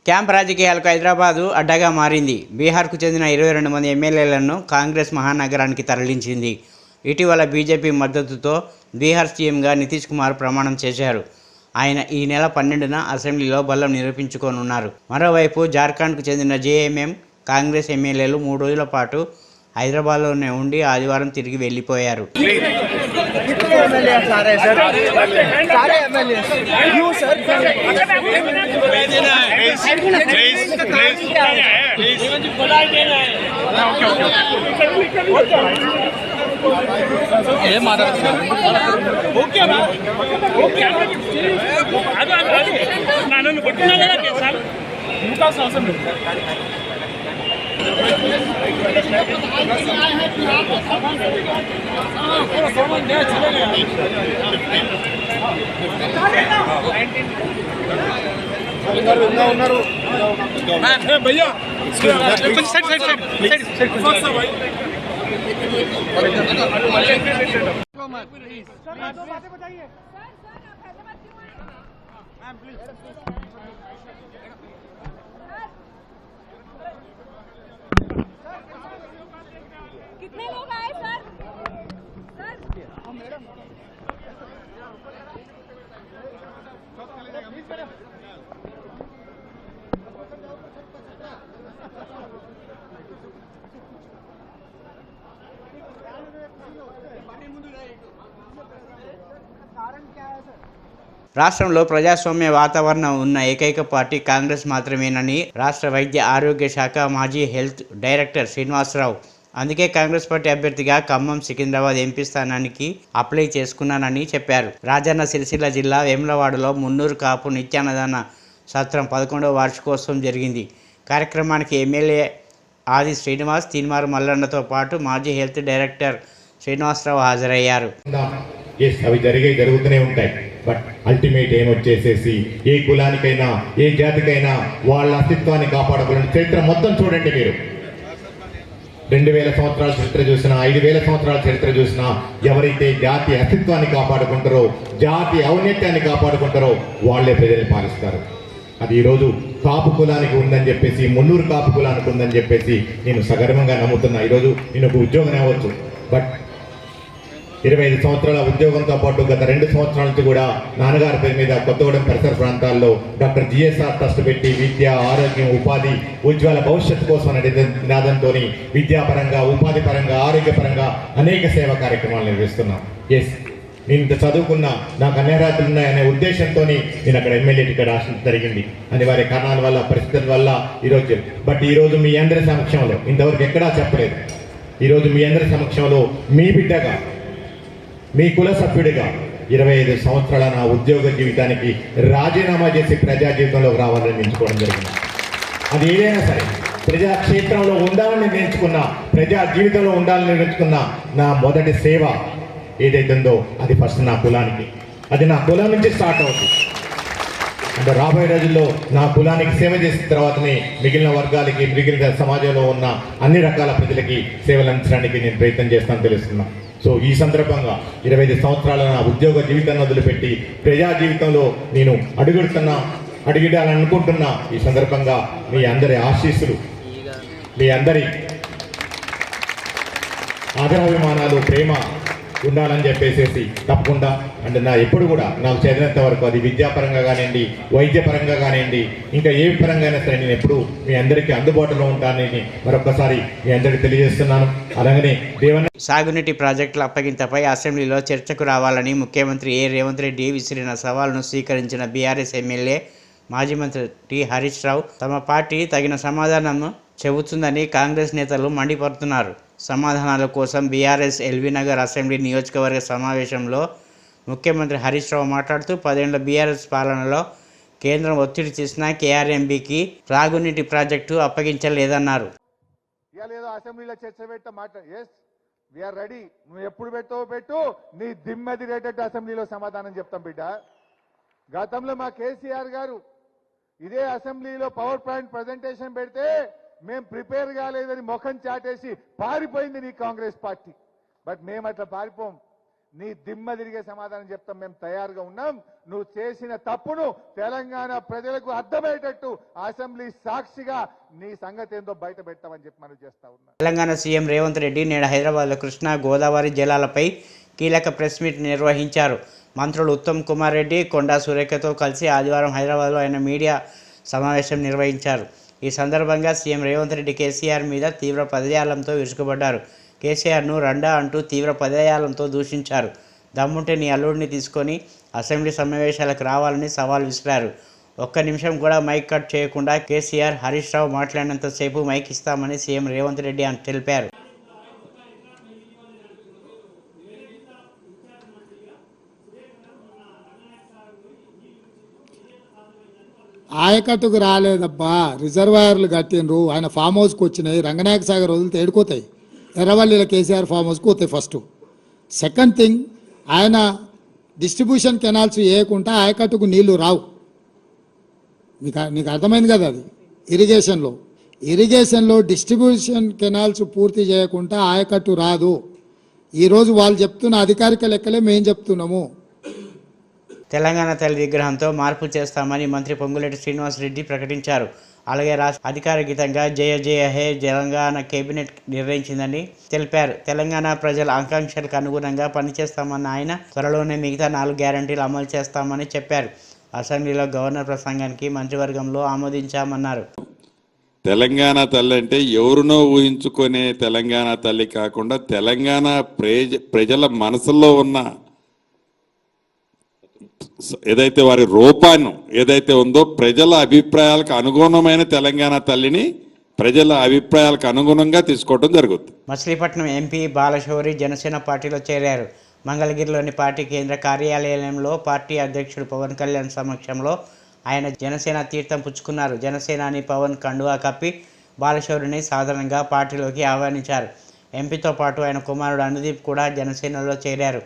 Camp రాజకీయాలకు హైదరాబాదు అడ్డగా మారింది. బీహార్కు చెందిన 22 మంది ఎమ్మెల్యేలను కాంగ్రెస్ మహానగరానికి తరలించింది. ఇటీవల బీజేపీ మద్దతుతో బీహార్ సీఎంగా నితీష్ కుమార్ ప్రమాణం చేశారు. ఆయన ఈ నెల 12న అసెంబ్లీలో బలం నిరూపించుకోనున్నారు. మరోవైపు జార్ఖండ్కు చెందిన జేఎంఎం కాంగ్రెస్ ఎమ్మెల్యేలు 3 రోజుల పాటు హైదరాబాద్లోనే ఉండి ఆదివారం తిరిగి వెళ్లిపోయారు. भैया कितने लोग आए सर? రాష్ట్రంలో ప్రజాస్వామ్య వాతావరణం ఉన్న ఏకైక పార్టీ కాంగ్రెస్ మాత్రమేనని రాష్ట్ర వైద్య ఆరోగ్య శాఖ మాజీ హెల్త్ డైరెక్టర్ శ్రీనివాసరావు, అందుకే కాంగ్రెస్ పార్టీ అభ్యర్థిగా ఖమ్మం సికింద్రాబాద్ ఎంపీ స్థానానికి అప్లై చేసుకున్నానని చెప్పారు. రాజన్న సిరిసిల్ల జిల్లా వేములవాడలో మున్నూరు కాపు నిత్యాన్నదాన సత్రం 11వ వార్షికోత్సవం జరిగింది. కార్యక్రమానికి ఎమ్మెల్యే ఆది శ్రీనివాస్, తీన్మారు మల్లన్నతో పాటు మాజీ హెల్త్ డైరెక్టర్ శ్రీనివాసరావు హాజరయ్యారు. అవి జరుగుతూనే ఉంటాయి. బట్ అల్టిమేట్ ఏం వచ్చేసేసి ఏ కులానికైనా ఏ జాతికైనా వాళ్ళ అస్తిత్వాన్ని కాపాడుకోవాలని చరిత్ర మొత్తం చూడండి. మీరు 2000 సంవత్సరాల చరిత్ర చూసినా, 5000 సంవత్సరాల చరిత్ర చూసినా, ఎవరైతే జాతి అస్తిత్వాన్ని కాపాడుకుంటారో, జాతి ఔన్నత్యాన్ని కాపాడుకుంటారో వాళ్ళే ప్రజల్ని పాలిస్తారు. అది ఈరోజు కాపు కులానికి ఉందని చెప్పేసి, మున్నూరు కాపు కులానికి ఉందని చెప్పేసి నేను సగర్వంగా నమ్ముతున్నా. ఈరోజు నేను ఒక ఉద్యోగం అవ్వచ్చు, బట్ 25 సంవత్సరాల ఉద్యోగంతో పాటు గత 2 సంవత్సరాల నుంచి కూడా నాన్నగారి పేరు మీద కొత్తగూడెం పరిసర ప్రాంతాల్లో డాక్టర్ జిఎస్ఆర్ ట్రస్ట్ పెట్టి విద్య, ఆరోగ్యం, ఉపాధి, ఉజ్వల భవిష్యత్తు కోసం అనే నినాదంతో విద్యాపరంగా, ఉపాధి పరంగా, ఆరోగ్యపరంగా అనేక సేవా కార్యక్రమాలు నిర్వహిస్తున్నాం. నేను ఇంత చదువుకున్నా, నాకు అన్ని అర్హతలు ఉన్నాయనే ఉద్దేశంతో నేను అక్కడ ఎమ్మెల్యే టికెట్ ఆశించడం జరిగింది. అనివార్య కారణాల వల్ల, పరిస్థితుల వల్ల ఈరోజు మీ అందరి సమక్షంలో, ఇంతవరకు ఎక్కడా చెప్పలేదు, ఈరోజు మీ అందరి సమక్షంలో మీ బిడ్డగా, మీ కుల సభ్యుడిగా 25 సంవత్సరాల నా ఉద్యోగ జీవితానికి రాజీనామా చేసి ప్రజా జీవితంలోకి రావాలని ఎంచుకోవడం జరిగింది. అది ఏదైనా సరే ప్రజాక్షేత్రంలో ఉండాలని నేర్చుకున్నా, ప్రజా జీవితంలో ఉండాలని నేర్చుకున్న నా మొదటి సేవ ఏదైతుందో అది ఫస్ట్ నా కులానికి, అది నా కులం నుంచి స్టార్ట్ అవుతుంది. అంటే రాబోయే రోజుల్లో నా కులానికి సేవ చేసిన తర్వాతనే మిగిలిన వర్గాలకి, మిగిలిన సమాజంలో ఉన్న అన్ని రకాల ప్రజలకి సేవలు అందించడానికి నేను ప్రయత్నం చేస్తాను తెలుస్తున్నా. సో ఈ సందర్భంగా 25 సంవత్సరాల నా ఉద్యోగ జీవితాన్ని వదిలిపెట్టి ప్రజా జీవితంలో నేను అడుగుడాలని అనుకుంటున్నా. ఈ సందర్భంగా మీ అందరి ఆశీస్సులు, మీ అందరి ఆదరాభిమానాలు, ప్రేమ ఉండాలని చెప్పేసి తప్పకుండా అంటే నా ఎప్పుడు కూడా నాకు చదివినంత వరకు, అది విద్యాపరంగా కానివ్వండి, వైద్యపరంగా కానివ్వండి, ఇంకా ఏ పరంగా అయినా సరే నేను ఎప్పుడు మీ అందరికీ అందుబాటులో ఉంటానని మరొకసారి మీ అందరికీ తెలియజేస్తున్నాను. అలాగనే సాగునీటి ప్రాజెక్టుల అప్పగింతపై అసెంబ్లీలో చర్చకు రావాలని ముఖ్యమంత్రి రేవంత్ రెడ్డి విసిరిన సవాల్ను స్వీకరించిన బీఆర్ఎస్ ఎమ్మెల్యే మాజీ మంత్రి టి హరీష్ రావు తమ పార్టీ తగిన సమాధానం చెబుతుందని కాంగ్రెస్ నేతలు మండిపడుతున్నారు. సమాధానాల కోసం బీఆర్ఎస్ ఎల్బీనగర్ అసెంబ్లీ నియోజకవర్గ సమావేశంలో ముఖ్యమంత్రి హరీష్ రావు మాట్లాడుతూ 10 ఏళ్ల బీఆర్ఎస్ పాలనలో కేంద్రం ఒత్తిడి చేసిన కేఆర్ఎంబీకి త్రాగునీటి ప్రాజెక్టు అప్పగించలేదన్నారు. అసెంబ్లీలో చర్చ వీఆర్ రెడీ, నువ్వు ఎప్పుడు పెట్టావు పెట్టు, నీ దిమ్మది రేటట్టు అసెంబ్లీలో సమాధానం చెప్తాం బిడ్డ. గతంలో మా కేసీఆర్ గారు ఇదే అసెంబ్లీలో పవర్ పాయింట్ ప్రజెంటేషన్ పెడితే మేము ప్రిపేర్ కాలేదని ముఖం చాటేసి పారిపోయింది నీ కాంగ్రెస్ పార్టీ. బట్ మేము అట్లా పారిపోం. నీ దిమ్మ తిరిగే సమాధానం చెప్తాం. మేము తయారుగా ఉన్నాం. నువ్వు చేసిన తప్పును తెలంగాణ ప్రజలకు అర్థమయ్యేటట్టు అసెంబ్లీ సాక్షిగా నీ సంగతి ఏందో బయట పెట్టామని చెప్పి మనం చేస్తా ఉన్నాం. తెలంగాణ సీఎం రేవంత్ రెడ్డి నేడు హైదరాబాద్లో కృష్ణా గోదావరి జలాలపై కీలక ప్రెస్ మీట్ నిర్వహించారు. మంత్రులు ఉత్తమ్ కుమార్ రెడ్డి, కొండా సురేఖతో కలిసి ఆదివారం హైదరాబాద్లో ఆయన మీడియా సమావేశం నిర్వహించారు. ఈ సందర్భంగా సీఎం రేవంత్ రెడ్డి కేసీఆర్ మీద తీవ్ర పదజాలంతో విరుచుకుపడ్డారు. కేసీఆర్ను రండా అంటూ తీవ్ర పదజాలంతో దూషించారు. దమ్ముంటే నీ అల్లుడిని తీసుకొని అసెంబ్లీ సమావేశాలకు రావాలని సవాల్ విసిరారు. ఒక్క నిమిషం కూడా మైక్ కట్ చేయకుండా కేసీఆర్, హరీష్ రావు మాట్లాడినంతసేపు మైక్ ఇస్తామని సీఎం రేవంత్ రెడ్డి తెలిపారు. ఆయకట్టుకు రాలేదబ్బా, రిజర్వాయర్లు కట్టినరు, ఆయన ఫామ్ హౌస్కి వచ్చినాయి, రంగనాయక సాగర్ వదిలితే ఏడుకోతాయి, ఎర్రవల్లిలో కేసీఆర్ ఫామ్ హౌస్కి పోతాయి. ఫస్ట్ సెకండ్ థింగ్, ఆయన డిస్ట్రిబ్యూషన్ కెనాల్స్ వేయకుండా ఆయకట్టుకు నీళ్లు రావు. నీకు అర్థమైంది కదా, అది ఇరిగేషన్లో డిస్ట్రిబ్యూషన్ కెనాల్స్ పూర్తి చేయకుండా ఆయకట్టు రాదు. ఈరోజు వాళ్ళు చెప్తున్న అధికారిక లెక్కలే మేము చెప్తున్నాము. తెలంగాణ తల్లి విగ్రహంతో మార్పు చేస్తామని మంత్రి పొంగులేటి శ్రీనివాసరెడ్డి ప్రకటించారు. అలాగే రాష్ట్ర అధికారికంగా జయ జయ హే తెలంగాణ కేబినెట్ నిర్ణయించిందని తెలిపారు. తెలంగాణ ప్రజల ఆకాంక్షలకు అనుగుణంగా పనిచేస్తామన్న ఆయన త్వరలోనే మిగతా 4 గ్యారంటీలు అమలు చేస్తామని చెప్పారు. అసెంబ్లీలో గవర్నర్ ప్రసంగానికి మంత్రివర్గంలో ఆమోదించామన్నారు. తెలంగాణ తల్లి అంటే ఎవరినో ఊహించుకునే తెలంగాణ తల్లి కాకుండా తెలంగాణ ప్రజల మనసులో ఉన్న ఏదైతే వారి రూపాన్ని ఏదైతే ఉందో ప్రజల అభిప్రాయాలకు అనుగుణమైన తెలంగాణ తల్లిని ప్రజల అభిప్రాయాలకు అనుగుణంగా తీసుకోవడం జరుగుతుంది. మచిలీపట్నం ఎంపీ బాలశౌరి జనసేన పార్టీలో చేరారు. మంగళగిరిలోని పార్టీ కేంద్ర కార్యాలయంలో పార్టీ అధ్యక్షుడు పవన్ కళ్యాణ్ సమక్షంలో ఆయన జనసేన తీర్థం పుచ్చుకున్నారు. జనసేనాని పవన్ కండువా కప్పి బాలశౌరిని సాధారణంగా పార్టీలోకి ఆహ్వానించారు. ఎంపీతో పాటు ఆయన కుమారుడు అనుదీప్ కూడా జనసేనలో చేరారు.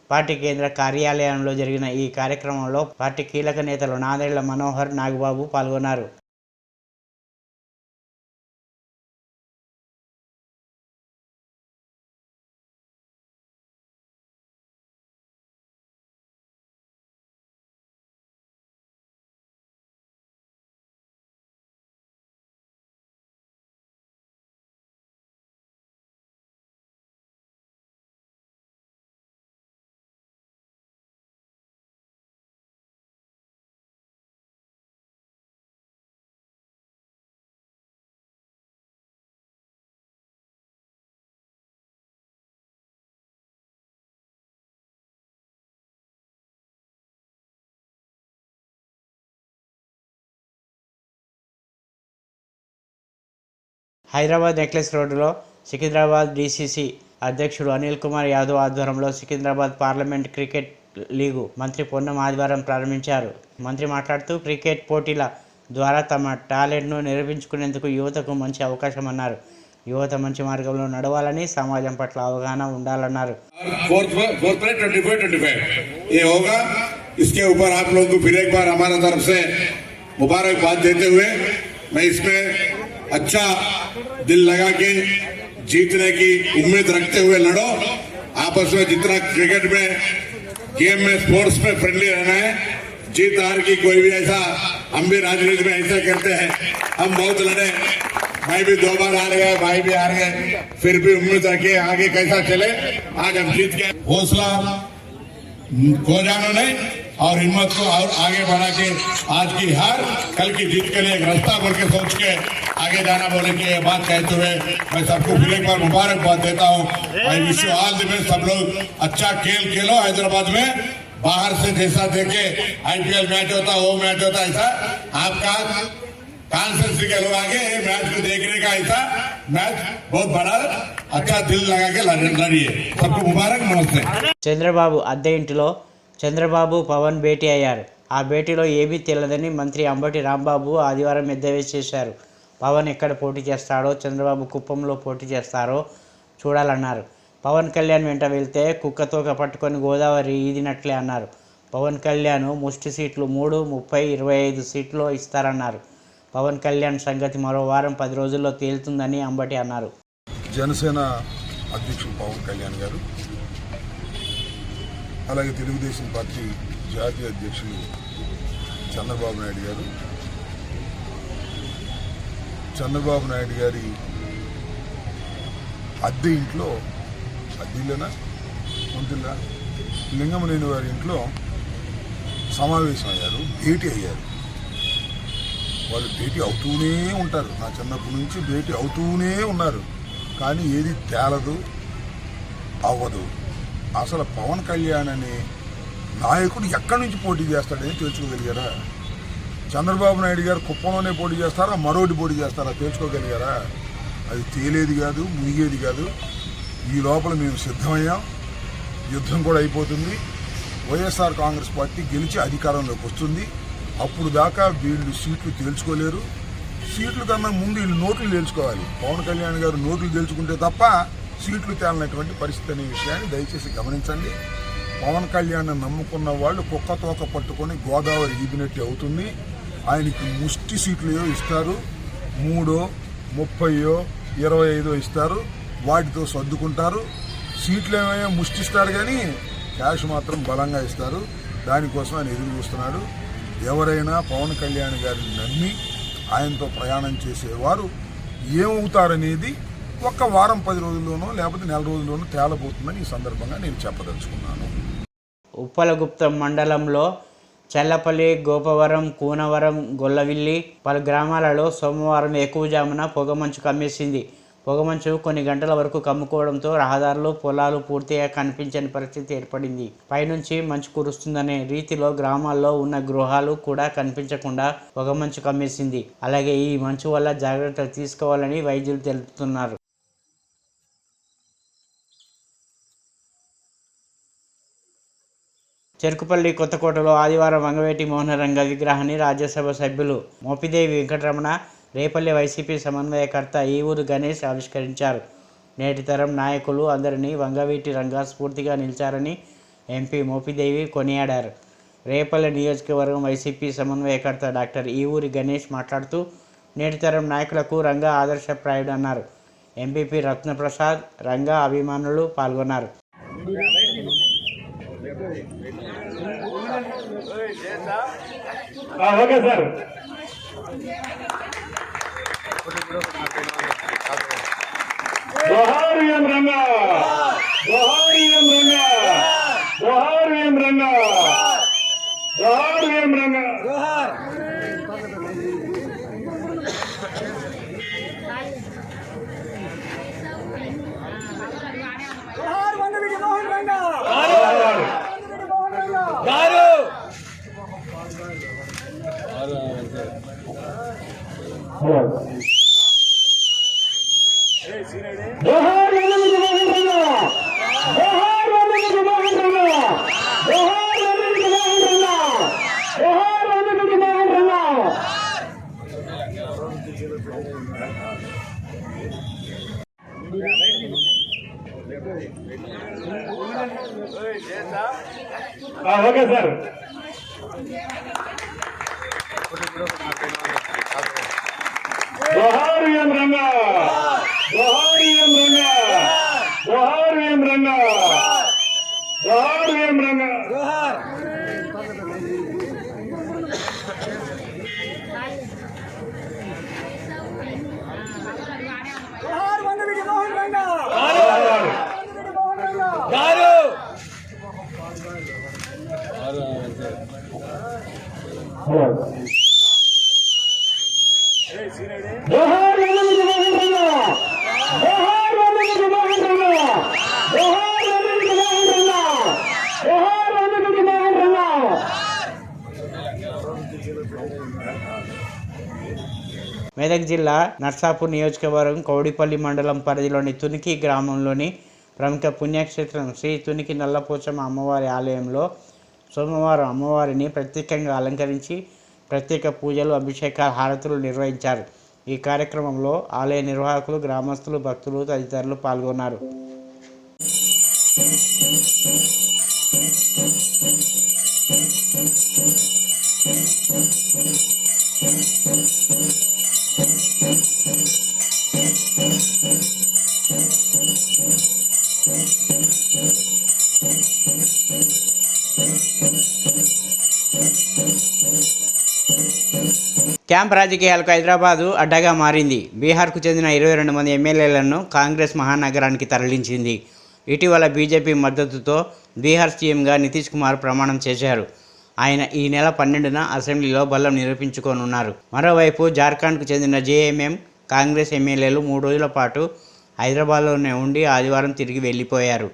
పార్టీ కేంద్ర కార్యాలయంలో జరిగిన ఈ కార్యక్రమంలో పార్టీ కీలక నేతలు నాదెళ్ల మనోహర్, నాగబాబు పాల్గొన్నారు. హైదరాబాద్ నెక్లెస్ రోడ్డులో సికింద్రాబాద్ డీసీసీ అధ్యక్షుడు అనిల్ కుమార్ యాదవ్ ఆధ్వర్యంలో సికింద్రాబాద్ పార్లమెంట్ క్రికెట్ లీగు మంత్రి పొన్నం ఆదివారం ప్రారంభించారు. మంత్రి మాట్లాడుతూ క్రికెట్ పోటీల ద్వారా తమ టాలెంట్ను నిరూపించుకునేందుకు యువతకు మంచి అవకాశం అన్నారు. యువత మంచి మార్గంలో నడవాలని, సమాజం పట్ల అవగాహన ఉండాలన్నారు. अच्छा दिल लगा के जीतने की उम्मीद रखते हुए लड़ो. आपस में जितना क्रिकेट में गेम में स्पोर्ट्स में फ्रेंडली रहना है. जीत हार की कोई भी ऐसा, हम भी राजनीति में ऐसा करते हैं. हम बहुत लड़े, भाई भी 2 बार हार गए, भाई भी हार गए, फिर भी उम्मीद रखे आगे कैसा चले. आज हम जीत गए. हौसला खो जाना नहीं और हिम्मत को और आगे बढ़ा के आज की हार कल की जीत के लिए एक रास्ता बोल के सोच के आगे जाना बोले कि ये बात कहते हुए मैं सबको फिर एक बार मुबारकबाद देता हूँ. I wish you all the best. सब लोग अच्छा खेल खेलो. हैदराबाद में बाहर से जैसा देखे आईपीएल मैच होता, वो मैच होता, ऐसा आपका कॉन्फ्रेंस के लोग आगे मैच को देखने का ऐसा मैच बहुत बड़ा अच्छा दिल लगा के लड़िए. सबको मुबारक. नमस्ते. చంద్రబాబు అద్దె ఇంటిలో చంద్రబాబు పవన్ భేటీ అయ్యారు. ఆ భేటీలో ఏమీ తెలియదని మంత్రి అంబటి రాంబాబు ఆదివారం ఎద్దేవా చేశారు. పవన్ ఎక్కడ పోటీ చేస్తాడో, చంద్రబాబు కుప్పంలో పోటీ చేస్తారో చూడాలన్నారు. పవన్ కళ్యాణ్ వెంట వెళ్తే కుక్కతోక పట్టుకొని గోదావరి ఈదినట్లే అన్నారు. పవన్ కళ్యాణ్ ముష్టి సీట్లు 3, 30, 25 సీట్లు ఇస్తారన్నారు. పవన్ కళ్యాణ్ సంగతి మరో వారం 10 రోజుల్లో తేలుతుందని అంబటి అన్నారు. జనసేన అధ్యక్షుడు పవన్ కళ్యాణ్ గారు అలాగే తెలుగుదేశం పార్టీ జాతీయ అధ్యక్షులు చంద్రబాబు నాయుడు గారి అద్దె ఇంట్లో అద్దెలోనా మంత్రుల లింగమనేని వారి ఇంట్లో సమావేశం అయ్యారు, భేటీ అయ్యారు. వాళ్ళు భేటీ అవుతూనే ఉంటారు, నా చిన్నప్పటి నుంచి భేటీ అవుతూనే ఉన్నారు. కానీ ఏది తేలదు, అవ్వదు. అసలు పవన్ కళ్యాణ్ అనే నాయకుడు ఎక్కడి నుంచి పోటీ చేస్తాడని తెలుసుకోగలిగారా? చంద్రబాబు నాయుడు గారు కుప్పంలోనే పోటీ చేస్తారా, మరోటి పోటీ చేస్తారా తెలుసుకోగలిగారా? అది తేలేది కాదు, మునిగేది కాదు. ఈ లోపల మేము సిద్ధమయ్యాం, యుద్ధం కూడా అయిపోతుంది. వైఎస్ఆర్ కాంగ్రెస్ పార్టీ గెలిచి అధికారంలోకి వస్తుంది. అప్పుడు దాకా వీళ్ళు సీట్లు తేల్చుకోలేరు. సీట్ల కన్నా ముందు వీళ్ళు నోట్లు తేల్చుకోవాలి. పవన్ కళ్యాణ్ గారు నోట్లు తేల్చుకుంటే తప్ప సీట్లు తేలనటువంటి పరిస్థితి అనే విషయాన్ని దయచేసి గమనించండి. పవన్ కళ్యాణ్ నమ్ముకున్న వాళ్ళు కుక్క తోక పట్టుకొని గోదావరి ఈదినట్టు అవుతుంది. ఆయనకి ముష్టి సీట్లు ఇస్తారు, 3, 30, 25 ఇస్తారు. వాటితో సర్దుకుంటారు. సీట్లు ఏమైనా ముష్టిస్తారు కానీ క్యాష్ మాత్రం బలంగా ఇస్తారు. దానికోసం ఆయన ఎదురు చూస్తున్నాడు. ఎవరైనా పవన్ కళ్యాణ్ గారిని నమ్మి ఆయనతో ప్రయాణం చేసేవారు ఏమవుతారనేది ఒక్క వారం 10 రోజుల్లోనో లేకపోతే నెల రోజుల్లోనో తేలబోతుందని ఈ సందర్భంగా నేను చెప్పదలుచుకున్నాను. ఉప్పలగుప్తం మండలంలో చల్లపల్లి, గోపవరం, కూనవరం, గొల్లవిల్లి పలు గ్రామాలలో సోమవారం ఎక్కువజామున పొగమంచు కమ్మేసింది. పొగమంచు కొన్ని గంటల వరకు కమ్ముకోవడంతో రహదారులు, పొలాలు పూర్తిగా కనిపించని పరిస్థితి ఏర్పడింది. పైనుంచి మంచు కురుస్తుందనే రీతిలో గ్రామాల్లో ఉన్న గృహాలు కూడా కనిపించకుండా పొగమంచు కమ్మేసింది. అలాగే ఈ మంచు వల్ల జాగ్రత్తలు తీసుకోవాలని వైద్యులు తెలుపుతున్నారు. చెరుకుపల్లి కొత్తకోటలో ఆదివారం వంగవేటి మోహనరంగ విగ్రహాన్ని రాజ్యసభ సభ్యులు మోపిదేవి వెంకటరమణ, రేపల్లి వైసీపీ సమన్వయకర్త ఈవూరు గణేష్ ఆవిష్కరించారు. నేటి తరం నాయకులు అందరినీ వంగవీటి రంగా స్ఫూర్తిగా నిలిచారని ఎంపీ మోపిదేవి కొనియాడారు. రేపల్లి నియోజకవర్గం వైసీపీ సమన్వయకర్త డాక్టర్ ఈవూరి గణేష్ మాట్లాడుతూ నేటి తరం నాయకులకు రంగా ఆదర్శప్రాయుడు అన్నారు. ఎంపీపీ రత్నప్రసాద్, రంగా అభిమానులు పాల్గొన్నారు. Okay sir. జోహార్ ఎం రంగా, జోహార్ ఎం రంగా, జోహార్ ఎం రంగా, జోహార్ ఎం రంగా. జోహార్ వంగవీటి మోహన్ రంగా గారు. జోహార్ వంగవీటి మోహన్ రంగా, జోహార్ వంగవీటి మోహన్ రంగా, జోహార్ వంగవీటి మోహన్ రంగా, జోహార్ వంగవీటి మోహన్ రంగా. Okay sir. జోహార్ ఎం రంగా, జోహార్ ఎం రంగా, జోహార్ ఎం రంగా, జోహార్ ఎం రంగా. జోహార్ వంగవీటి మోహన్ రంగా గారు. జోహార్ వంగవీటి మోహన్ రంగా, జోహార్ వంగవీటి మోహన్ రంగా, జోహార్ వంగవీటి మోహన్ రంగా, జోహార్ వంగవీటి మోహన్ రంగా. మెదక్ జిల్లా నర్సాపూర్ నియోజకవర్గం కౌడిపల్లి మండలం పరిధిలోని తునికి గ్రామంలోని ప్రముఖ పుణ్యక్షేత్రం శ్రీ తునికి నల్లపోచమ్మ అమ్మవారి ఆలయంలో సోమవారం అమ్మవారిని ప్రత్యేకంగా అలంకరించి ప్రత్యేక పూజలు, అభిషేకాలు, హారతులు నిర్వహించారు. ఈ కార్యక్రమంలో ఆలయ నిర్వాహకులు, గ్రామస్తులు, భక్తులు తదితరులు పాల్గొన్నారు. క్యాంప్ రాజకీయాలకు హైదరాబాదు అడ్డగా మారింది. బీహార్కు చెందిన 22 మంది ఎమ్మెల్యేలను కాంగ్రెస్ మహానగరానికి తరలించింది. ఇటీవల బీజేపీ మద్దతుతో బీహార్ సీఎంగా నితీష్ కుమార్ ప్రమాణం చేశారు. ఆయన ఈ నెల 12న అసెంబ్లీలో బలం నిరూపించుకోనున్నారు. మరోవైపు జార్ఖండ్కు చెందిన జేఎంఎం కాంగ్రెస్ ఎమ్మెల్యేలు 3 రోజుల పాటు హైదరాబాద్లోనే ఉండి ఆదివారం తిరిగి వెళ్లిపోయారు.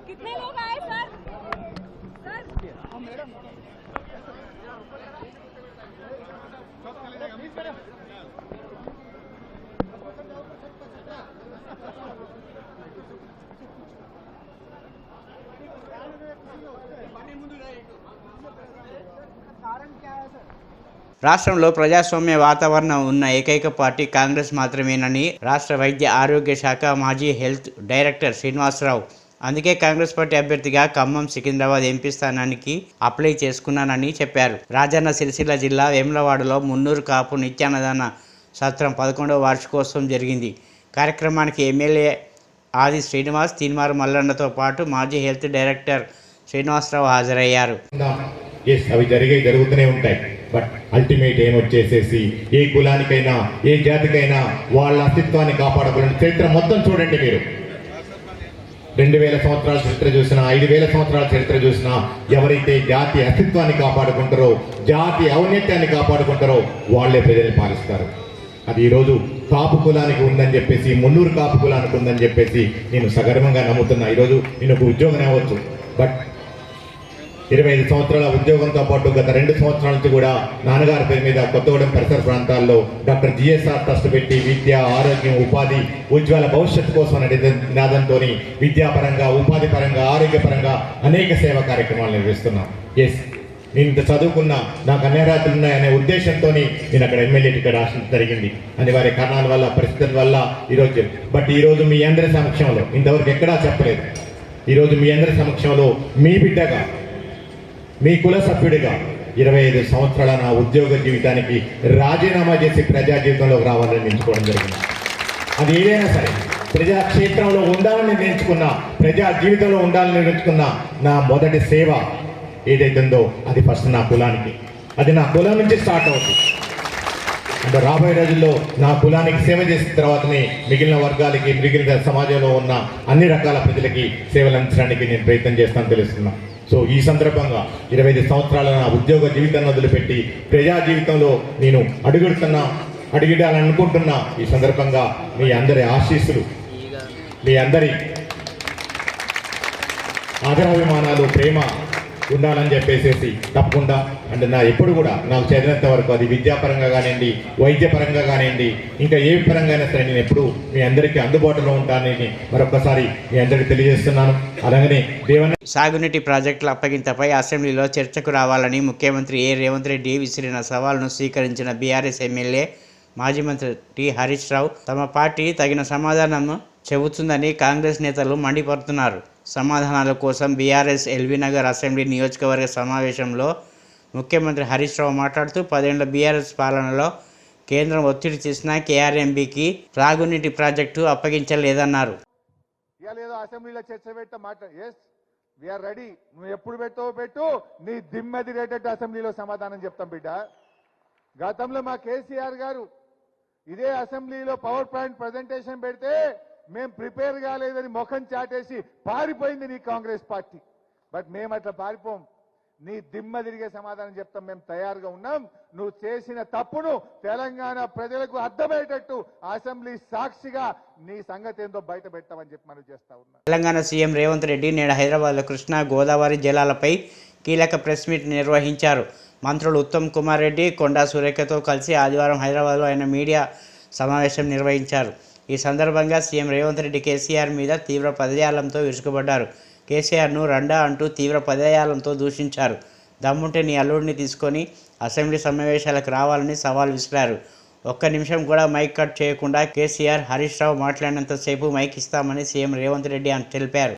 कितने लोग आए सर? రాష్ట్రంలో ప్రజాస్వామ్య వాతావరణం ఉన్న ఏకైక పార్టీ కాంగ్రెస్ మాత్రమేనని రాష్ట్ర వైద్య ఆరోగ్య శాఖ మాజీ హెల్త్ డైరెక్టర్ శ్రీనివాసరావు, అందుకే కాంగ్రెస్ పార్టీ అభ్యర్థిగా ఖమ్మం సికింద్రాబాద్ ఎంపీ స్థానానికి అప్లై చేసుకున్నానని చెప్పారు. రాజన్న సిరిసిల్ల జిల్లా వేములవాడలో మున్నూరు కాపు నిత్యాన్నదాన సత్రం 11వ వార్షికోత్సవం జరిగింది. కార్యక్రమానికి ఎమ్మెల్యే ఆది శ్రీనివాస్, తీన్మారు మల్లన్నతో పాటు మాజీ హెల్త్ డైరెక్టర్ శ్రీనివాసరావు హాజరయ్యారు. అవి జరుగుతూనే ఉంటాయి. బట్ అల్టిమేట్ ఏం వచ్చేసేసి ఏ కులానికైనా ఏ జాతికైనా వాళ్ళ అస్తిత్వాన్ని కాపాడుకోవాలని చరిత్ర మొత్తం చూడండి మీరు. 2000 సంవత్సరాల చరిత్ర చూసినా, 5000 సంవత్సరాల చరిత్ర చూసినా, ఎవరైతే జాతి అస్తిత్వాన్ని కాపాడుకుంటారో, జాతి ఔన్నత్యాన్ని కాపాడుకుంటారో వాళ్ళే ప్రజల్ని పాలిస్తారు. అది ఈరోజు కాపు కులానికి ఉందని చెప్పేసి, మున్నూరు కాపు కులానికి ఉందని చెప్పేసి నేను సగర్వంగా నమ్ముతున్నా. ఈరోజు నేను ఒక ఉద్యోగం అవ్వచ్చు, బట్ 25 సంవత్సరాల ఉద్యోగంతో పాటు గత 2 సంవత్సరాల నుంచి కూడా నాన్నగారి పేరు మీద కొత్తగూడెం పరిసర ప్రాంతాల్లో డాక్టర్ జిఎస్ఆర్ ట్రస్ట్ పెట్టి విద్య, ఆరోగ్యం, ఉపాధి, ఉజ్వల భవిష్యత్తు కోసం అనే నినాదంతో విద్యాపరంగా, ఉపాధి పరంగా, ఆరోగ్యపరంగా అనేక సేవా కార్యక్రమాలు నిర్వహిస్తున్నాం. నేను ఇంత చదువుకున్నా, నాకు అన్ని అర్హతలు ఉన్నాయనే ఉద్దేశంతో నేను అక్కడ ఎమ్మెల్యే టికెట్ ఆశించడం జరిగింది. అనివార్య కారణాల వల్ల, పరిస్థితుల వల్ల ఈరోజు మీ అందరి సమక్షంలో, ఇంతవరకు ఎక్కడా చెప్పలేదు, ఈరోజు మీ అందరి సమక్షంలో మీ బిడ్డగా, మీ కుల సభ్యుడిగా 25 సంవత్సరాల నా ఉద్యోగ జీవితానికి రాజీనామా చేసి ప్రజా జీవితంలోకి రావాలని ఎంచుకోవడం జరిగింది. అది ఏదైనా సరే ప్రజాక్షేత్రంలో ఉండాలని నేర్చుకున్నా, ప్రజా జీవితంలో ఉండాలని నేర్చుకున్న నా మొదటి సేవ ఏదైతుందో అది ఫస్ట్ నా కులానికి, అది నా కులం నుంచి స్టార్ట్ అవుతుంది. అంటే రాబోయే రోజుల్లో నా కులానికి సేవ చేసిన తర్వాతనే మిగిలిన వర్గాలకి, మిగిలిన సమాజంలో ఉన్న అన్ని రకాల ప్రజలకి సేవలు అందించడానికి నేను ప్రయత్నం చేస్తాను తెలుస్తున్నా. సో ఈ సందర్భంగా 25 సంవత్సరాల నా ఉద్యోగ జీవితాన్ని వదిలిపెట్టి ప్రజా జీవితంలో నేను అడుగుడాలని అనుకుంటున్నా. ఈ సందర్భంగా మీ అందరి ఆశీస్సులు, మీ అందరి ఆదరాభిమానాలు, ప్రేమ ఉండాలని చెప్పేసి తప్పకుండా అంటే నా ఎప్పుడు కూడా నాకు చదివినంత వరకు అది విద్యాపరంగా కానివ్వండి, వైద్యపరంగా కానివ్వండి, ఇంకా ఏ పరంగా అయినా సరే నేను ఎప్పుడు మీ అందరికీ అందుబాటులో ఉంటానని మరొకసారి మీ అందరికీ తెలియజేస్తున్నాను. అలాగనే సాగునీటి ప్రాజెక్టుల అప్పగింతపై అసెంబ్లీలో చర్చకు రావాలని ముఖ్యమంత్రి రేవంత్ రెడ్డి విసిరిన సవాల్ను స్వీకరించిన బీఆర్ఎస్ ఎమ్మెల్యే మాజీ మంత్రి టి హరీష్ రావు తమ పార్టీ తగిన సమాధానం చెబుతుందని కాంగ్రెస్ నేతలు మండిపడుతున్నారు. సమాధానాల కోసం బీఆర్ఎస్ ఎల్బీనగర్ అసెంబ్లీ నియోజకవర్గ సమావేశంలో ముఖ్యమంత్రి హరీష్ రావు మాట్లాడుతూ 10 ఏళ్ల బీఆర్ఎస్ పాలనలో కేంద్రం ఒత్తిడి చేసిన కేఆర్ఎంబీకి సాగునీటి ప్రాజెక్టు అప్పగించలేదన్నారు. ఏదో అసెంబ్లీలో చర్చ పెట్ట మాట వీఆర్ రెడీ, నువ్వు ఎప్పుడు పెట్టావు పెట్టు, నీ దిమ్మది రేటట్టు అసెంబ్లీలో సమాధానం చెప్తాం బిడ్డ. గతంలో మా కేసీఆర్ గారు ఇదే అసెంబ్లీలో పవర్ పాయింట్ ప్రజెంటేషన్ పెడితే మేము ప్రిపేర్ కాలేదని ముఖం చాటేసి పారిపోయింది నీ కాంగ్రెస్ పార్టీ. బట్ మేము అట్లా పారిపోం. నీ దిమ్మ తిరిగే సమాధానం చెప్తాం. మేము తయారుగా ఉన్నాం. నువ్వు చేసిన తప్పును తెలంగాణ ప్రజలకు అర్థమయ్యేటట్టు అసెంబ్లీ సాక్షిగా నీ సంగతి ఏందో బయట పెట్టామని చెప్పి మనం చేస్తా ఉన్నాం. తెలంగాణ సీఎం రేవంత్ రెడ్డి నేడు హైదరాబాద్లో కృష్ణా గోదావరి జలాలపై కీలక ప్రెస్ మీట్ నిర్వహించారు. మంత్రులు ఉత్తమ్ కుమార్ రెడ్డి, కొండా సురేఖతో కలిసి ఆదివారం హైదరాబాద్లో ఆయన మీడియా సమావేశం నిర్వహించారు. ఈ సందర్భంగా సీఎం రేవంత్ రెడ్డి కేసీఆర్ మీద తీవ్ర పదజాలంతో విరుచుకుపడ్డారు. కేసీఆర్ను రండా అంటూ తీవ్ర పదజాలంతో దూషించారు. దమ్ముంటే నీ అల్లుడిని తీసుకొని అసెంబ్లీ సమావేశాలకు రావాలని సవాల్ విసిరారు. ఒక్క నిమిషం కూడా మైక్ కట్ చేయకుండా కేసీఆర్, హరీష్ రావు మాట్లాడినంతసేపు మైక్ ఇస్తామని సీఎం రేవంత్ రెడ్డి తెలిపారు.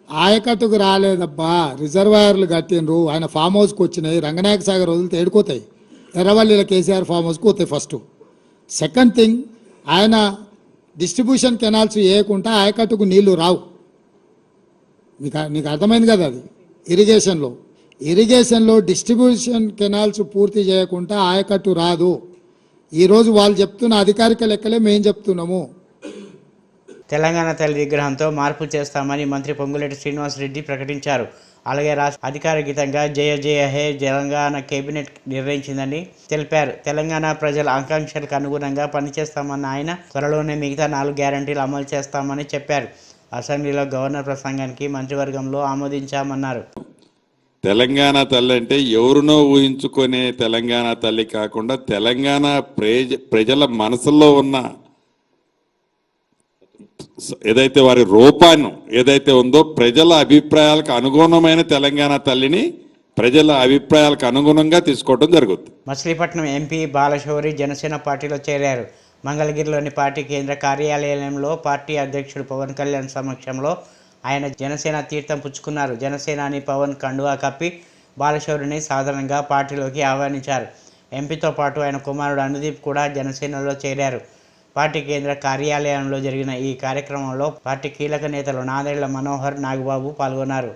ఆయకట్టుకు రాలేదబ్బా, రిజర్వాయర్లు కట్టినరు, ఆయన ఫామ్ హౌస్కి వచ్చినాయి, రంగనాయక సాగర్ వదిలితే ఏడుకోతాయి, ఎర్రవల్లిలో కేసీఆర్ ఫామ్ హౌస్కి పోతాయి ఫస్ట్. సెకండ్ థింగ్, ఆయన డిస్ట్రిబ్యూషన్ కెనాల్స్ వేయకుండా ఆయకట్టుకు నీళ్లు రావు. నీకు అర్థమైంది కదా, అది ఇరిగేషన్లో డిస్ట్రిబ్యూషన్ కెనాల్స్ పూర్తి చేయకుండా ఆయకట్టు రాదు. ఈరోజు వాళ్ళు చెప్తున్న అధికారిక లెక్కలే మేము చెప్తున్నాము. తెలంగాణ తల్లి విగ్రహంతో మార్పు చేస్తామని మంత్రి పొంగులేటి శ్రీనివాసరెడ్డి ప్రకటించారు. అలాగే రాష్ట్ర అధికారికంగా జయ జయ హే తెలంగాణ కేబినెట్ నిర్ణయించిందని తెలిపారు. తెలంగాణ ప్రజల ఆకాంక్షలకు అనుగుణంగా పనిచేస్తామన్న ఆయన త్వరలోనే మిగతా 4 గ్యారంటీలు అమలు చేస్తామని చెప్పారు. అసెంబ్లీలో గవర్నర్ ప్రసంగానికి మంత్రివర్గంలో ఆమోదించామన్నారు. తెలంగాణ తల్లి అంటే ఎవరినో ఊహించుకునే తెలంగాణ తల్లి కాకుండా తెలంగాణ ప్రజల మనసులో ఉన్న ఏదైతే వారి రూపాన్ని ఏదైతే ఉందో ప్రజల అభిప్రాయాలకు అనుగుణమైన తెలంగాణ తల్లిని ప్రజల అభిప్రాయాలకు అనుగుణంగా తీసుకోవడం జరుగుతుంది. మచిలీపట్నం ఎంపీ బాలశౌరి జనసేన పార్టీలో చేరారు. మంగళగిరిలోని పార్టీ కేంద్ర కార్యాలయంలో పార్టీ అధ్యక్షుడు పవన్ కళ్యాణ్ సమక్షంలో ఆయన జనసేన తీర్థం పుచ్చుకున్నారు. జనసేనాని పవన్ కండువా కప్పి బాలశౌరిని సాధారణంగా పార్టీలోకి ఆహ్వానించారు. ఎంపీతో పాటు ఆయన కుమారుడు అనుదీప్ కూడా జనసేనలో చేరారు. పార్టీ కేంద్ర కార్యాలయంలో జరిగిన ఈ కార్యక్రమంలో పార్టీ కీలక నేతలు నాదెళ్ల మనోహర్, నాగబాబు పాల్గొన్నారు.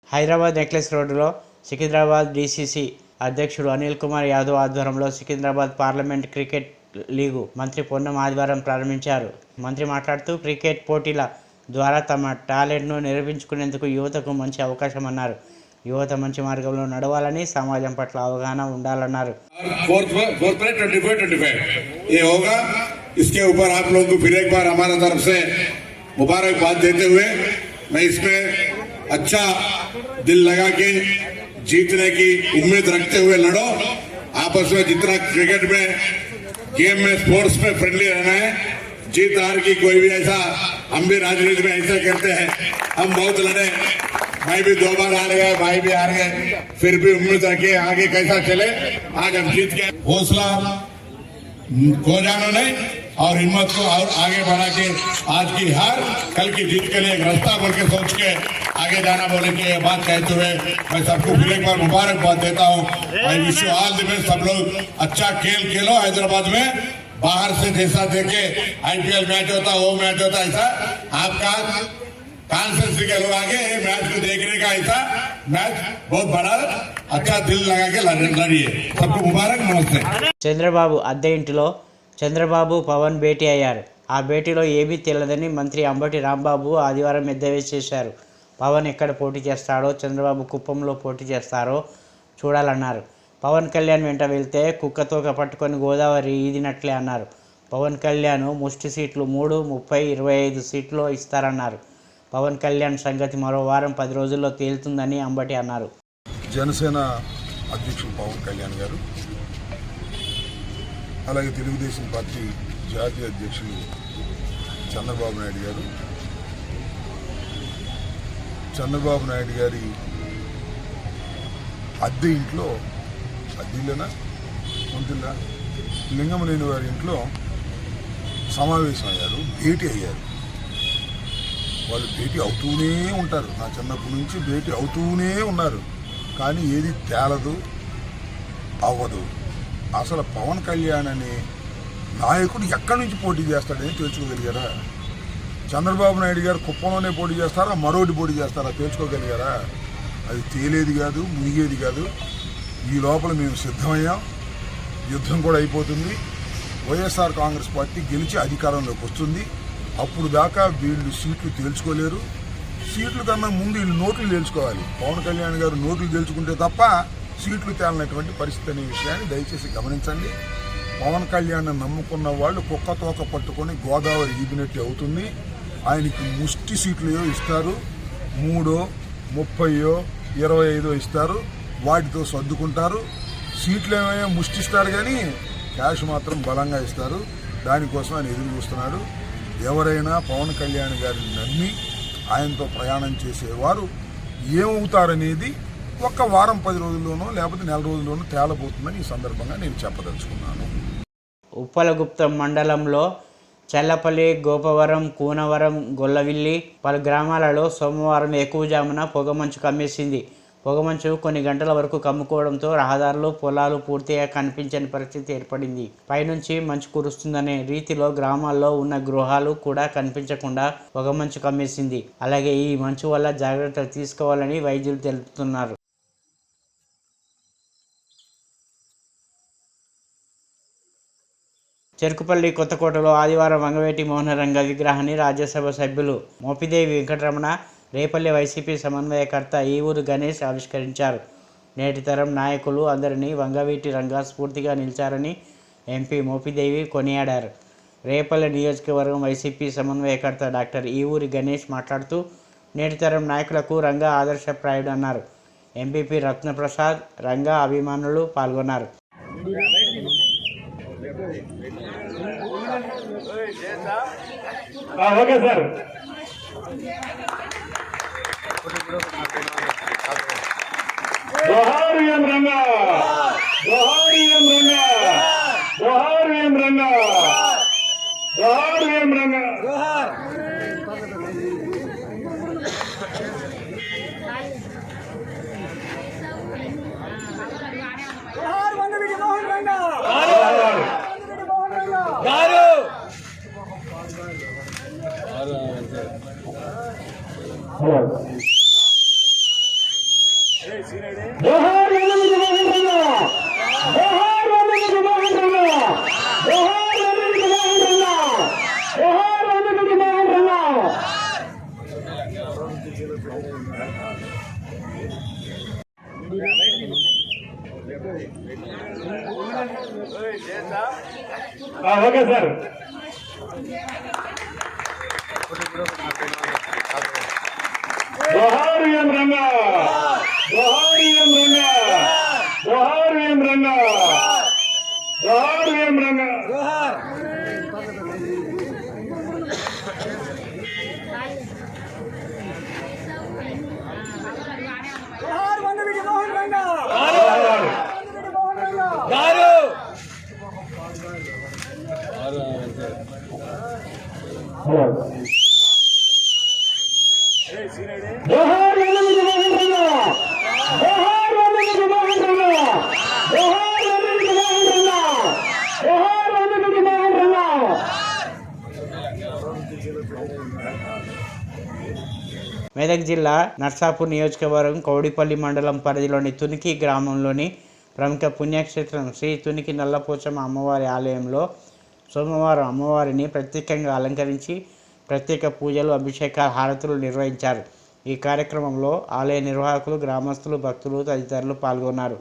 హైదరాబాద్ నెక్లెస్ రోడ్డులో సికింద్రాబాద్ డీసీసీ అధ్యక్షుడు అనిల్ కుమార్ యాదవ్ ఆధ్వర్యంలో సికింద్రాబాద్ పార్లమెంట్ క్రికెట్ లీగు మంత్రి పొన్నం ఆదివారం ప్రారంభించారు. మంత్రి మాట్లాడుతూ క్రికెట్ పోటీల ద్వారా తమ టాలెంట్ను నిరూపించుకునేందుకు యువతకు మంచి అవకాశం అన్నారు. యువత మంచి మార్గంలో నడవాలని, సమాజం పట్ల అవగాహన ఉండాలన్నారు. अच्छा दिल लगा के जीतने की उम्मीद रखते हुए लड़ो. आपस में जितना क्रिकेट में गेम में स्पोर्ट्स में फ्रेंडली रहना है. जीत हार की कोई भी ऐसा, हम भी राजनीति में ऐसा करते हैं. हम बहुत लड़े, भाई भी 2 बार हार गए, भाई भी हार गए, फिर भी उम्मीद रखे आगे कैसा चले. आज हम जीत गए. हौसला खो जाना नहीं और हिम्मत को और आगे बढ़ा के आज की हार कल की जीत के लिए एक रास्ता बोल के सोच के आगे जाना बोले कि ये बात कहते हुए मैं सबको फिर एक बार मुबारकबाद देता हूँ. I wish you all the best. सब लोग अच्छा खेल खेलो. हैदराबाद में बाहर से जैसा देखे आईपीएल मैच होता, वो मैच होता, ऐसा आपका कॉन्फ्रेंस के लोग आगे मैच को देखने का ऐसा मैच बहुत बड़ा अच्छा दिल लगा के लड़िए. सबको मुबारक. नमस्ते. చంద్రబాబు అద్దె ఇంటిలో చంద్రబాబు పవన్ భేటీ అయ్యారు. ఆ భేటీలో ఏమీ తెలియదని మంత్రి అంబటి రాంబాబు ఆదివారం ఎద్దేవా చేశారు. పవన్ ఎక్కడ పోటీ చేస్తాడో, చంద్రబాబు కుప్పంలో పోటీ చేస్తారో చూడాలన్నారు. పవన్ కళ్యాణ్ వెంట వెళ్తే కుక్కతోక పట్టుకొని గోదావరి ఈదినట్లే అన్నారు. పవన్ కళ్యాణ్ ముష్టి సీట్లు 3, 30, 25 సీట్లు ఇస్తారన్నారు. పవన్ కళ్యాణ్ సంగతి మరో వారం 10 రోజుల్లో తేలుతుందని అంబటి అన్నారు. జనసేన అధ్యక్షుడు పవన్ కళ్యాణ్ గారు అలాగే తెలుగుదేశం పార్టీ జాతీయ అధ్యక్షులు చంద్రబాబు నాయుడు గారి అద్దె ఇంట్లో అద్దెలోనా మంత్రుల లింగమనేని వారి ఇంట్లో సమావేశం అయ్యారు, భేటీ అయ్యారు. వాళ్ళు భేటీ అవుతూనే ఉంటారు, నా చిన్నప్పటి నుంచి భేటీ అవుతూనే ఉన్నారు. కానీ ఏది తేలదు, అవ్వదు. అసలు పవన్ కళ్యాణ్ అనే నాయకుడు ఎక్కడి నుంచి పోటీ చేస్తాడని తెలుసుకోగలిగారా? చంద్రబాబు నాయుడు గారు కుప్పంలోనే పోటీ చేస్తారా, మరోటి పోటీ చేస్తారా తెలుసుకోగలిగారా? అది తేలేది కాదు, మునిగేది కాదు. ఈ లోపల మేము సిద్ధమయ్యాం, యుద్ధం కూడా అయిపోతుంది. వైఎస్ఆర్ కాంగ్రెస్ పార్టీ గెలిచి అధికారంలోకి వస్తుంది. అప్పుడు దాకా వీళ్ళు సీట్లు తేల్చుకోలేరు. సీట్ల కన్నా ముందు వీళ్ళు నోట్లు తేల్చుకోవాలి. పవన్ కళ్యాణ్ గారు నోట్లు తేల్చుకుంటే తప్ప సీట్లు తేలనటువంటి పరిస్థితి అనే విషయాన్ని దయచేసి గమనించండి. పవన్ కళ్యాణ్ నమ్ముకున్న వాళ్ళు కుక్క తోక పట్టుకొని గోదావరి ఈపినట్టు అవుతుంది. ఆయనకి ముష్టి సీట్లు ఇస్తారు, 3, 30, 25 ఇస్తారు. వాటితో సర్దుకుంటారు. సీట్లు ఏమైనా ముష్టిస్తారు కానీ క్యాష్ మాత్రం బలంగా ఇస్తారు. దానికోసం ఆయన ఎదురు చూస్తున్నాడు. ఎవరైనా పవన్ కళ్యాణ్ గారిని నమ్మి ఆయనతో ప్రయాణం చేసేవారు ఏమవుతారనేది ఒక్క వారం 10 రోజుల్లోనో లేకపోతే నెల రోజుల్లోనో తేలబోతుందని ఈ సందర్భంగా నేను చెప్పదలుచుకున్నాను. ఉప్పలగుప్తం మండలంలో చల్లపల్లి, గోపవరం, కూనవరం, గొల్లవిల్లి పలు గ్రామాలలో సోమవారం ఎక్కువజామున పొగమంచు కమ్మేసింది. పొగమంచు కొన్ని గంటల వరకు కమ్ముకోవడంతో రహదారులు, పొలాలు పూర్తిగా కనిపించని పరిస్థితి ఏర్పడింది. పైనుంచి మంచు కురుస్తుందనే రీతిలో గ్రామాల్లో ఉన్న గృహాలు కూడా కనిపించకుండా పొగమంచు కమ్మేసింది. అలాగే ఈ మంచు వల్ల జాగ్రత్తలు తీసుకోవాలని వైద్యులు తెలుపుతున్నారు. చెరుకుపల్లి కొత్తకోటలో ఆదివారం వంగవేటి మోహనరంగ విగ్రహాన్ని రాజ్యసభ సభ్యులు మోపిదేవి వెంకటరమణ, రేపల్లి వైసీపీ సమన్వయకర్త ఈవూరు గణేష్ ఆవిష్కరించారు. నేటి తరం నాయకులు అందరినీ వంగవీటి రంగా స్ఫూర్తిగా నిలిచారని ఎంపీ మోపిదేవి కొనియాడారు. రేపల్లి నియోజకవర్గం వైసీపీ సమన్వయకర్త డాక్టర్ ఈవూరి గణేష్ మాట్లాడుతూ నేటి తరం నాయకులకు రంగా ఆదర్శప్రాయుడు అన్నారు. ఎంపీపీ రత్నప్రసాద్, రంగా అభిమానులు పాల్గొన్నారు. Okay sir. జోహార్ ఎం రంగా, జోహార్ ఎం రంగా, జోహార్ ఎం రంగా, జోహార్ ఎం రంగా. జోహార్ వంగవీటి మోహన్ రంగా గారు. జోహార్ వంగవీటి మోహన్ రంగా, జోహార్ వంగవీటి మోహన్ రంగా, జోహార్ వంగవీటి మోహన్ రంగా, జోహార్ వంగవీటి మోహన్ రంగా. Okay sir. జోహార్ ఎం రంగా, జోహార్ ఎం రంగా, జోహార్ ఎం రంగా, జోహార్ ఎం రంగా. జోహార్ వంగవీటి మోహన్ రంగా గారు. జోహార్ వంగవీటి మోహన్ రంగా, జోహార్ వంగవీటి మోహన్ రంగా, జోహార్ వంగవీటి మోహన్ రంగా, జోహార్ వంగవీటి మోహన్ రంగా. మెదక్ జిల్లా నర్సాపూర్ నియోజకవర్గం కౌడిపల్లి మండలం పరిధిలోని తునికి గ్రామంలోని ప్రముఖ పుణ్యక్షేత్రం శ్రీ తునికి నల్లపోచమ్మ అమ్మవారి ఆలయంలో సోమవారం అమ్మవారిని ప్రత్యేకంగా అలంకరించి ప్రత్యేక పూజలు, అభిషేకాలు, హారతులు నిర్వహించారు. ఈ కార్యక్రమంలో ఆలయ నిర్వాహకులు, గ్రామస్తులు, భక్తులు తదితరులు పాల్గొన్నారు.